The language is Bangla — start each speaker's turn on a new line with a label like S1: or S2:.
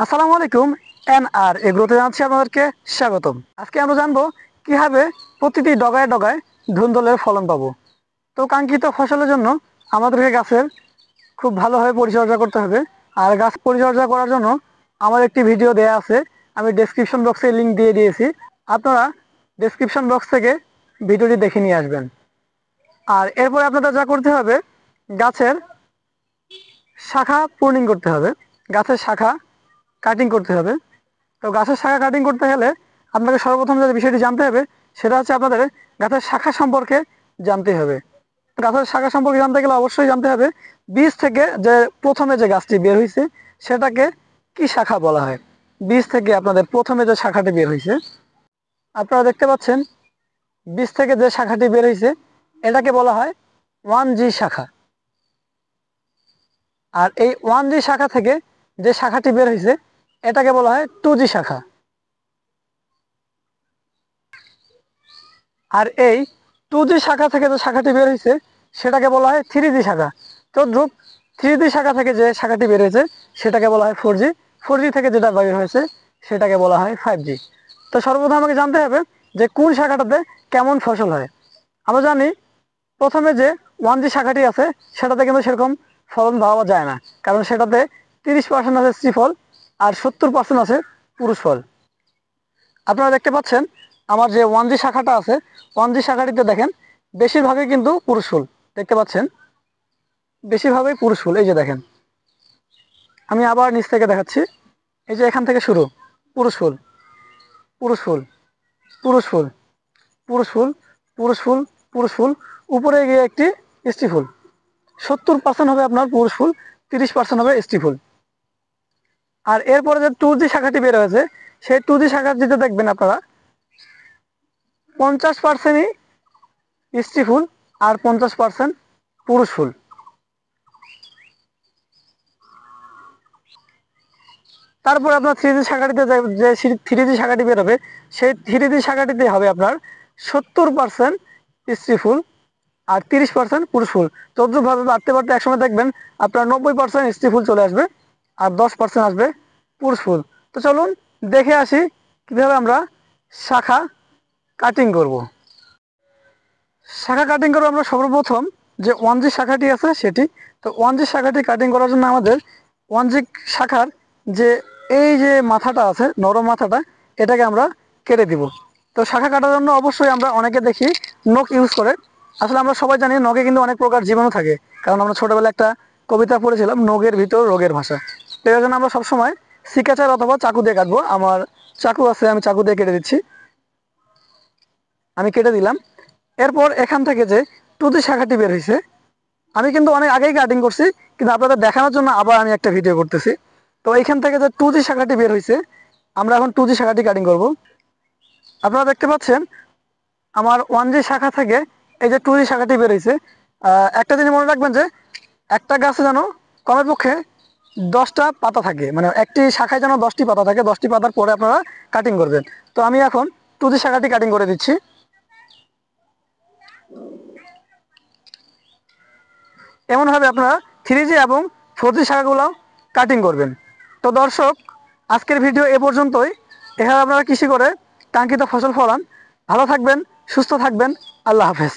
S1: আসসালামু আলাইকুম। এনআর এগ্রোতে জানাচ্ছি আপনাদেরকে স্বাগতম। আজকে আমরা জানবো কিভাবে প্রতিটি ডগায় ডগায় ধুন্দুলের ফলন পাবো। তো কাঙ্ক্ষিত ফসলের জন্য আমাদেরকে গাছের খুব ভালোভাবে পরিচর্যা করতে হবে। আর গাছ পরিচর্যা করার জন্য আমার একটি ভিডিও দেয়া আছে, আমি ডেসক্রিপশন বক্সে লিংক দিয়ে দিয়েছি। আপনারা ডেসক্রিপশন বক্স থেকে ভিডিওটি দেখে নিয়ে আসবেন। আর এরপরে আপনাদের যা করতে হবে, গাছের শাখা প্রুনিং করতে হবে, গাছের শাখা কাটিং করতে হবে। তো গাছের শাখা কাটিং করতে গেলে আপনাকে সর্বপ্রথম যে বিষয়টি জানতে হবে সেটা হচ্ছে আপনাদের গাছের শাখা সম্পর্কে জানতে হবে। গাছের শাখা সম্পর্কে জানতে গেলে অবশ্যই জানতে হবে বীজ থেকে যে প্রথমে যে গাছটি বের হয়েছে সেটাকে কি শাখা বলা হয়। বীজ থেকে আপনাদের প্রথমে যে শাখাটি বের হয়েছে, আপনারা দেখতে পাচ্ছেন বীজ থেকে যে শাখাটি বের হয়েছে এটাকে বলা হয় 1G শাখা। আর এই 1G শাখা থেকে যে শাখাটি বের হয়েছে এটাকে বলা হয় 2G শাখা। আর এই 2G শাখা থেকে যে শাখাটি বের হয়েছে সেটাকে বলা হয় 3G শাখা। তদ্রূপ 3G শাখা থেকে যে শাখাটি বের হয়েছে সেটাকে বলা হয় 4G। 4G থেকে যেটা বের হয়েছে সেটাকে বলা হয় 5G। তো সর্বপ্রথম আমাকে জানতে হবে যে কোন শাখাটাতে কেমন ফসল হয়। আমরা জানি প্রথমে যে 1G শাখাটি আছে সেটাতে কিন্তু সেরকম ফলন পাওয়া যায় না, কারণ সেটাতে 30% আছে স্ত্রী ফল আর 70% আছে পুরুষ ফল। আপনারা দেখতে পাচ্ছেন আমার যে 1G শাখাটা আছে, 1G শাখাটিতে দেখেন বেশিরভাগই কিন্তু পুরুষ ফুল দেখতে পাচ্ছেন, বেশিরভাগই পুরুষ ফুল। এই যে দেখেন, আমি আবার নিচ থেকে দেখাচ্ছি, এই যে এখান থেকে শুরু, পুরুষ ফুল, পুরুষ ফুল, পুরুষ ফুল, পুরুষ ফুল, পুরুষ ফুল, পুরুষ ফুল, উপরে গিয়ে একটি স্ত্রী ফুল। 70% হবে আপনার পুরুষ ফুল, 30% হবে স্ত্রী ফুল। আর এরপরে যে 2G শাখাটি বের হয়েছে সেই 2G শাখাটিতে দেখবেন আপনারা 50%ই স্ত্রী ফুল আর 50% পুরুষ ফুল। তারপর আপনার 3G শাখাটিতে যে 3G শাখাটি বের হবে সেই 3G শাখাটিতে হবে আপনার 70% স্ত্রী ফুল আর 30% পুরুষ ফুল। তদ্রুপভাবে বাড়তে বাড়তে একসময় দেখবেন আপনার 90% স্ত্রী ফুল চলে আসবে আর 10% আসবে পুরুষ ফুল। তো চলুন দেখে আসি কিভাবে আমরা শাখা কাটিং করব। শাখা কাটিং করবো আমরা সর্বপ্রথম যে 1G শাখাটি আছে সেটি। তো 1G শাখাটি কাটিং করার জন্য আমাদের 1G শাখার যে এই যে মাথাটা আছে, নরম মাথাটা, এটাকে আমরা কেটে দিব। তো শাখা কাটার জন্য অবশ্যই আমরা অনেকে দেখি নখ ইউজ করে। আসলে আমরা সবাই জানি নখে কিন্তু অনেক প্রকার জীবাণু থাকে, কারণ আমরা ছোটবেলায় একটা কবিতা পড়েছিলাম, নখের ভিতর রোগের ভাষা। তো এর জন্য আমরা সবসময় সিকাচার অথবা চাকু দিয়ে কাটবো। আমার চাকু আছে, আমি চাকু দিয়ে কেটে দিচ্ছি। আমি কেটে দিলাম। এরপর এখান থেকে যে 2G শাখাটি বের হয়েছে, আমি কিন্তু অনেক আগেই কাটিং করছি, কিন্তু আপনাদের দেখানোর জন্য আবার আমি একটা ভিডিও করতেছি। তো এইখান থেকে যে 2G শাখাটি বের হয়েছে আমরা এখন 2G শাখাটি কাটিং করব। আপনারা দেখতে পাচ্ছেন আমার 1G শাখা থেকে এই যে 2G শাখাটি বের হয়েছে। একটা জিনিস মনে রাখবেন যে একটা গাছে যেন কমের পক্ষে 10টা পাতা থাকে, মানে একটি শাখায় যেন 10টি পাতা থাকে। 10টি পাতার পরে আপনারা কাটিং করবেন। তো আমি এখন 2G শাখাটি কাটিং করে দিচ্ছি। এমনভাবে আপনারা 3G এবং 4G শাখাগুলো কাটিং করবেন। তো দর্শক, আজকের ভিডিও এ পর্যন্তই। এখানে আপনারা কৃষি করে কাঙ্ক্ষিত ফসল ফলান। ভালো থাকবেন, সুস্থ থাকবেন। আল্লাহ হাফেজ।